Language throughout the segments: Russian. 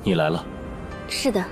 你来了。是的，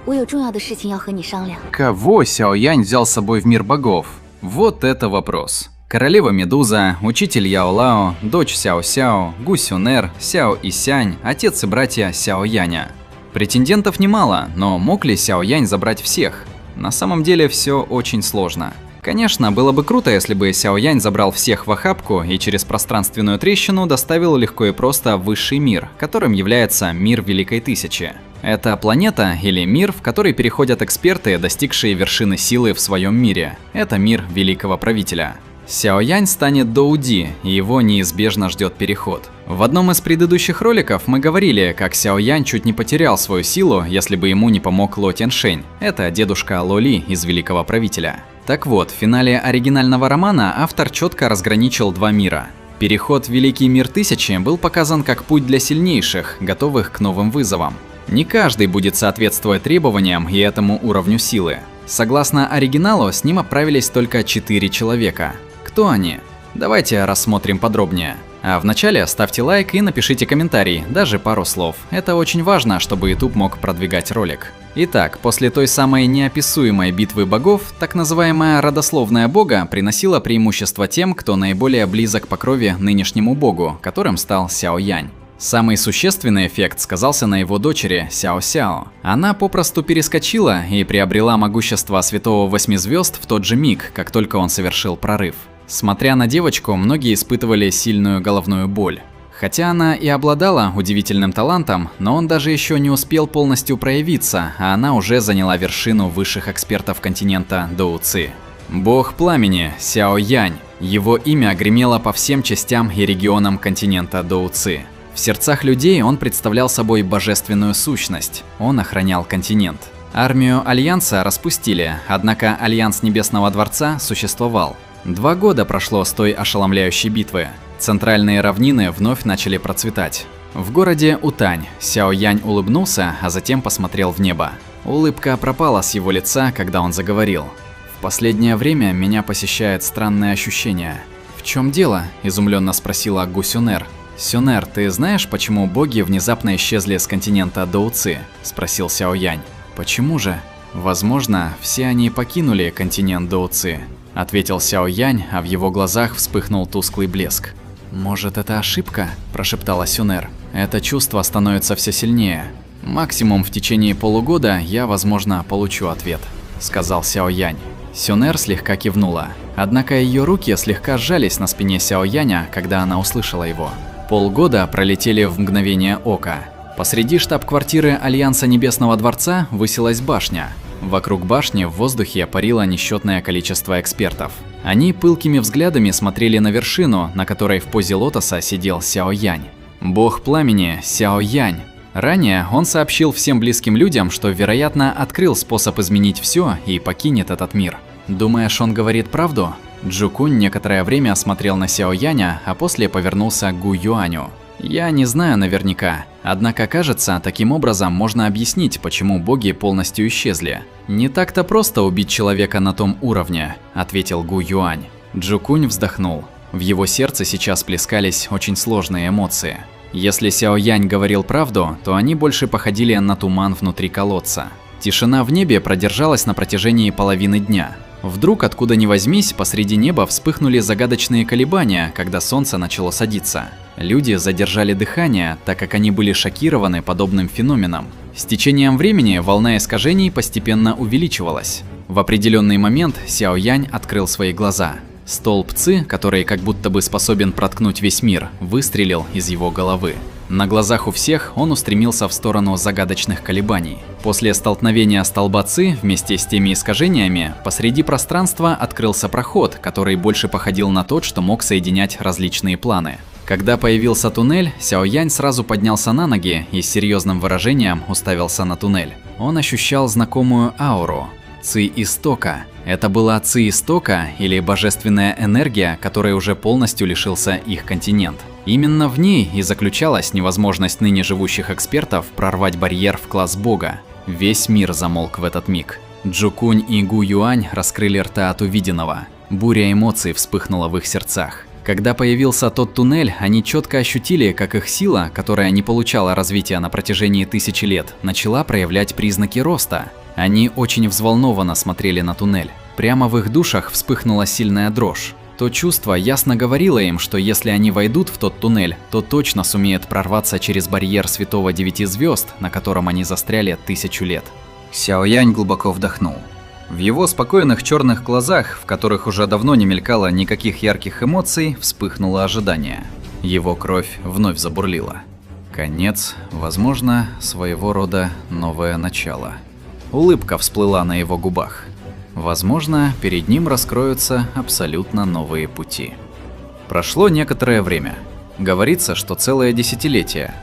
我有重要的事情要和你商量。 Кого Сяо Янь взял с собой в мир богов? Вот это вопрос. Королева Медуза, учитель Яо Лао, дочь Сяо Сяо, Гу Сюнер, Сяо Исянь, отец и братья Сяо Яня. Претендентов немало, но мог ли Сяо Янь забрать всех? На самом деле все очень сложно. Конечно, было бы круто, если бы Сяо Янь забрал всех в охапку и через пространственную трещину доставил легко и просто в высший мир, которым является мир Великой Тысячи. Это планета или мир, в который переходят эксперты, достигшие вершины силы в своем мире. Это мир Великого Правителя. Сяо Янь станет Доуди, и его неизбежно ждет переход. В одном из предыдущих роликов мы говорили, как Сяо Янь чуть не потерял свою силу, если бы ему не помог Ло Тяньшень. Это дедушка Ло Ли из Великого Правителя. Так вот, в финале оригинального романа автор четко разграничил два мира. Переход в Великий Мир Тысячи был показан как путь для сильнейших, готовых к новым вызовам. Не каждый будет соответствовать требованиям и этому уровню силы. Согласно оригиналу, с ним отправились только 4 человека. Кто они? Давайте рассмотрим подробнее. А вначале ставьте лайк и напишите комментарий, даже пару слов. Это очень важно, чтобы YouTube мог продвигать ролик. Итак, после той самой неописуемой битвы богов, так называемая родословная бога приносила преимущество тем, кто наиболее близок по крови нынешнему богу, которым стал Сяо Янь. Самый существенный эффект сказался на его дочери Сяо Сяо. Она попросту перескочила и приобрела могущество Святого Восьми Звезд в тот же миг, как только он совершил прорыв. Смотря на девочку, многие испытывали сильную головную боль. Хотя она и обладала удивительным талантом, но он даже еще не успел полностью проявиться, а она уже заняла вершину высших экспертов континента Доуци. Бог пламени Сяо Янь. Его имя гремело по всем частям и регионам континента Доуци. В сердцах людей он представлял собой божественную сущность. Он охранял континент. Армию Альянса распустили, однако Альянс Небесного Дворца существовал. 2 года прошло с той ошеломляющей битвы. Центральные равнины вновь начали процветать. В городе Утань Сяо Янь улыбнулся, а затем посмотрел в небо. Улыбка пропала с его лица, когда он заговорил. «В последнее время меня посещает странное ощущение». «В чем дело?» – изумленно спросила Гу Сюнер. «Сюнер, ты знаешь, почему боги внезапно исчезли с континента Доуци?» – спросил Сяо Янь. «Почему же?» «Возможно, все они покинули континент Доуци», – ответил Сяо Янь, а в его глазах вспыхнул тусклый блеск. «Может, это ошибка?» – прошептала Сюнер. «Это чувство становится все сильнее. Максимум в течение полугода я, возможно, получу ответ», – сказал Сяо Янь. Сюнер слегка кивнула. Однако ее руки слегка сжались на спине Сяо Яня, когда она услышала его. Полгода пролетели в мгновение ока. Посреди штаб-квартиры Альянса Небесного Дворца высилась башня. Вокруг башни в воздухе парило несчетное количество экспертов. Они пылкими взглядами смотрели на вершину, на которой в позе лотоса сидел Сяо Янь. Бог пламени Сяо Янь. Ранее он сообщил всем близким людям, что, вероятно, открыл способ изменить все и покинет этот мир. «Думаешь, он говорит правду?» Джукунь некоторое время смотрел на Сяо Яня, а после повернулся к Гу Юаню. «Я не знаю наверняка, однако кажется, таким образом можно объяснить, почему боги полностью исчезли. Не так-то просто убить человека на том уровне», – ответил Гу Юань. Джукунь вздохнул. В его сердце сейчас плескались очень сложные эмоции. Если Сяо Янь говорил правду, то они больше походили на туман внутри колодца. Тишина в небе продержалась на протяжении половины дня. Вдруг, откуда ни возьмись, посреди неба вспыхнули загадочные колебания, когда солнце начало садиться. Люди задержали дыхание, так как они были шокированы подобным феноменом. С течением времени волна искажений постепенно увеличивалась. В определенный момент Сяо Янь открыл свои глаза. Столб Ци, который как будто бы способен проткнуть весь мир, выстрелил из его головы. На глазах у всех он устремился в сторону загадочных колебаний. После столкновения столба Ци вместе с теми искажениями, посреди пространства открылся проход, который больше походил на тот, что мог соединять различные планы. Когда появился туннель, Сяо Янь сразу поднялся на ноги и с серьезным выражением уставился на туннель. Он ощущал знакомую ауру. Ци Истока. Это была Ци Истока или божественная энергия, которой уже полностью лишился их континент. Именно в ней и заключалась невозможность ныне живущих экспертов прорвать барьер в класс бога. Весь мир замолк в этот миг. Джукунь и Гу Юань раскрыли рта от увиденного. Буря эмоций вспыхнула в их сердцах. Когда появился тот туннель, они четко ощутили, как их сила, которая не получала развития на протяжении тысячи лет, начала проявлять признаки роста. Они очень взволнованно смотрели на туннель. Прямо в их душах вспыхнула сильная дрожь. То чувство ясно говорило им, что если они войдут в тот туннель, то точно сумеют прорваться через барьер Святого Девяти Звезд, на котором они застряли 1000 лет. Сяо Янь глубоко вдохнул. В его спокойных черных глазах, в которых уже давно не мелькало никаких ярких эмоций, вспыхнуло ожидание. Его кровь вновь забурлила. Конец, возможно, своего рода новое начало. Улыбка всплыла на его губах. Возможно, перед ним раскроются абсолютно новые пути. Прошло некоторое время. Говорится, что целое десятилетие.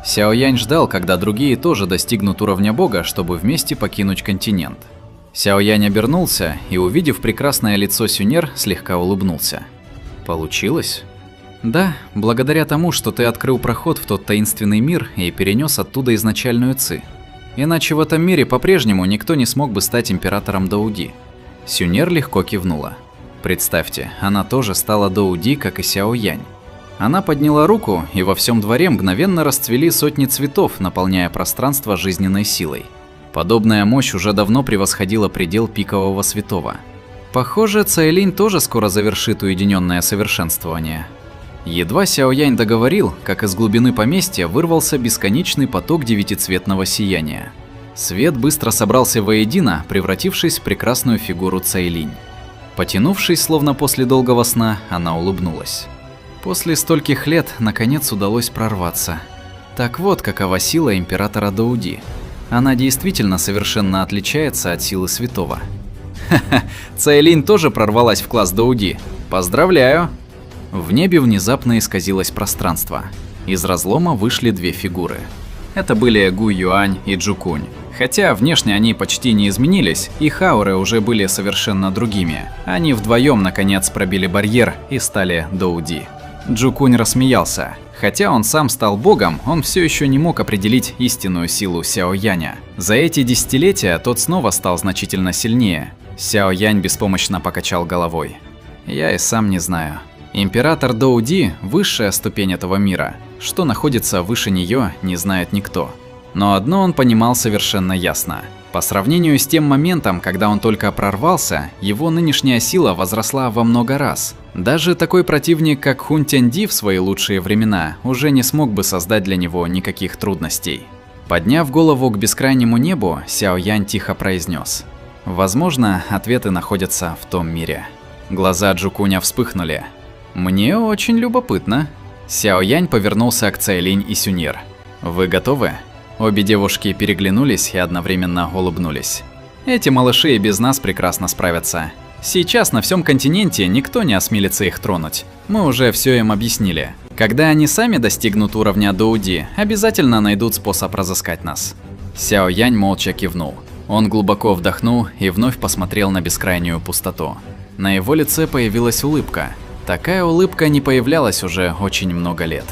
Сяо Янь ждал, когда другие тоже достигнут уровня бога, чтобы вместе покинуть континент. Сяо Янь обернулся и, увидев прекрасное лицо Сюнер, слегка улыбнулся. Получилось? Да, благодаря тому, что ты открыл проход в тот таинственный мир и перенес оттуда изначальную Ци. Иначе в этом мире по-прежнему никто не смог бы стать императором Дауди. Сюнер легко кивнула. Представьте, она тоже стала Дауди, как и Сяо Янь. Она подняла руку, и во всем дворе мгновенно расцвели сотни цветов, наполняя пространство жизненной силой. Подобная мощь уже давно превосходила предел пикового святого. Похоже, Цайлинь тоже скоро завершит уединенное совершенствование. Едва Сяо Янь договорил, как из глубины поместья вырвался бесконечный поток девятицветного сияния. Свет быстро собрался воедино, превратившись в прекрасную фигуру Цайлинь. Потянувшись, словно после долгого сна, она улыбнулась. После стольких лет, наконец, удалось прорваться. Так вот, какова сила императора Дауди. Она действительно совершенно отличается от силы святого. Ха-ха, Цайлинь тоже прорвалась в класс Дауди. Поздравляю! В небе внезапно исказилось пространство. Из разлома вышли две фигуры. Это были Гу Юань и Джукунь. Хотя внешне они почти не изменились, их ауры уже были совершенно другими. Они вдвоем наконец пробили барьер и стали Дауди. Джукунь рассмеялся. Хотя он сам стал богом, он все еще не мог определить истинную силу Сяо Яня. За эти десятилетия тот снова стал значительно сильнее. Сяо Янь беспомощно покачал головой. Я и сам не знаю. Император Дауди – высшая ступень этого мира. Что находится выше нее, не знает никто. Но одно он понимал совершенно ясно. По сравнению с тем моментом, когда он только прорвался, его нынешняя сила возросла во много раз. Даже такой противник, как Хун Тяньди в свои лучшие времена, уже не смог бы создать для него никаких трудностей. Подняв голову к бескрайнему небу, Сяо Янь тихо произнес: «Возможно, ответы находятся в том мире». Глаза Джукуня вспыхнули. «Мне очень любопытно». Сяо Янь повернулся к Цайлинь и Сюнер. «Вы готовы?» Обе девушки переглянулись и одновременно улыбнулись. «Эти малыши и без нас прекрасно справятся. Сейчас на всем континенте никто не осмелится их тронуть. Мы уже все им объяснили. Когда они сами достигнут уровня Дауди, обязательно найдут способ разыскать нас». Сяо Янь молча кивнул. Он глубоко вдохнул и вновь посмотрел на бескрайнюю пустоту. На его лице появилась улыбка. Такая улыбка не появлялась уже очень много лет.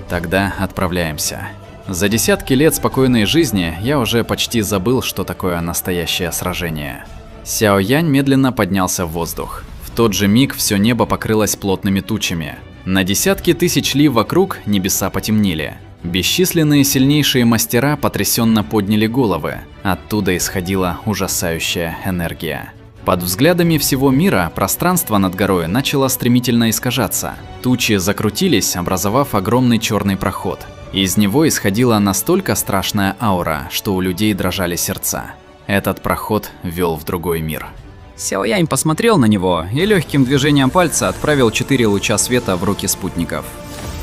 Тогда отправляемся. За десятки лет спокойной жизни я уже почти забыл, что такое настоящее сражение. Сяо Янь медленно поднялся в воздух. В тот же миг все небо покрылось плотными тучами. На десятки тысяч ли вокруг небеса потемнели. Бесчисленные сильнейшие мастера потрясенно подняли головы. Оттуда исходила ужасающая энергия. Под взглядами всего мира пространство над горой начало стремительно искажаться. Тучи закрутились, образовав огромный черный проход. Из него исходила настолько страшная аура, что у людей дрожали сердца. Этот проход вел в другой мир. Сяо Янь посмотрел на него и легким движением пальца отправил 4 луча света в руки спутников.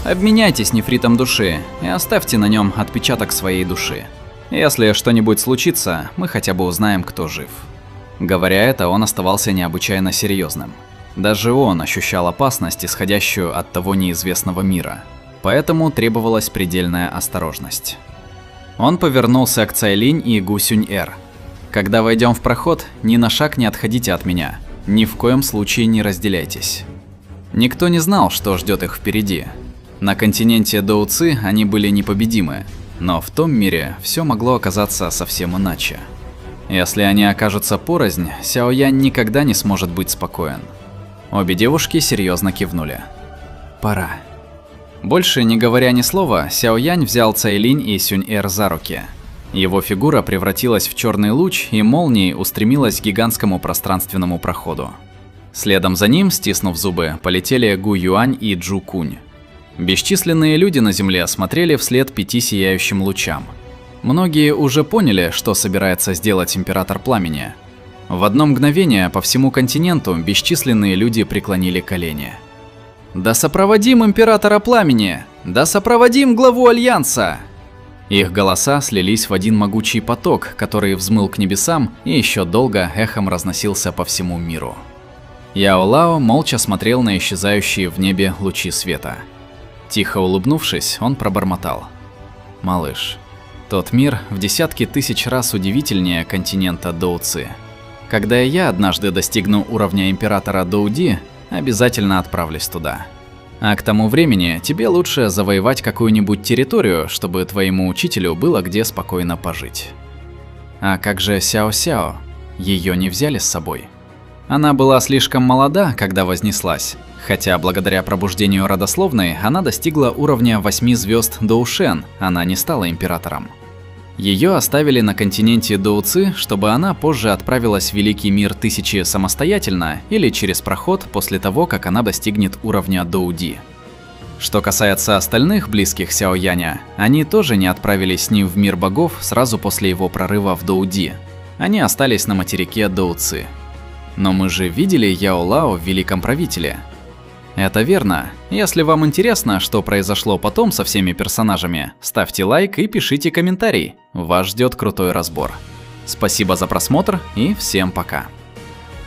Обменяйтесь нефритом души и оставьте на нем отпечаток своей души. Если что-нибудь случится, мы хотя бы узнаем, кто жив. Говоря это, он оставался необычайно серьезным. Даже он ощущал опасность, исходящую от того неизвестного мира. Поэтому требовалась предельная осторожность. Он повернулся к Цайлинь и Гу Сюнь-Эр. «Когда войдем в проход, ни на шаг не отходите от меня. Ни в коем случае не разделяйтесь». Никто не знал, что ждет их впереди. На континенте Доуци они были непобедимы, но в том мире все могло оказаться совсем иначе. Если они окажутся порознь, Сяо Янь никогда не сможет быть спокоен. Обе девушки серьезно кивнули. пора. Больше не говоря ни слова, Сяо Янь взял Цайлинь и Сюнь-Эр за руки. Его фигура превратилась в черный луч и молнией устремилась к гигантскому пространственному проходу. Следом за ним, стиснув зубы, полетели Гу Юань и Джу Кунь. Бесчисленные люди на земле смотрели вслед 5 сияющим лучам. Многие уже поняли, что собирается сделать Император Пламени. В одно мгновение по всему континенту бесчисленные люди преклонили колени. «Да сопроводим Императора Пламени! Да сопроводим главу Альянса!» Их голоса слились в один могучий поток, который взмыл к небесам и еще долго эхом разносился по всему миру. Яо Лао молча смотрел на исчезающие в небе лучи света. Тихо улыбнувшись, он пробормотал: «Малыш, тот мир в десятки тысяч раз удивительнее континента Доуци. Когда я однажды достигну уровня Императора Доуди, обязательно отправлюсь туда. А к тому времени тебе лучше завоевать какую-нибудь территорию, чтобы твоему учителю было где спокойно пожить». А как же Сяо-Сяо? Ее не взяли с собой? Она была слишком молода, когда вознеслась, хотя благодаря пробуждению родословной она достигла уровня 8 звезд Доушен, она не стала императором. Ее оставили на континенте Доуци, чтобы она позже отправилась в Великий мир Тысячи самостоятельно или через проход после того, как она достигнет уровня Доуди. Что касается остальных близких Сяо Яня, они тоже не отправились с ним в мир богов сразу после его прорыва в Доуди. Они остались на материке Доуци. Но мы же видели Яо Лао в Великом Правителе. Это верно. Если вам интересно, что произошло потом со всеми персонажами, ставьте лайк и пишите комментарий. Вас ждет крутой разбор. Спасибо за просмотр и всем пока.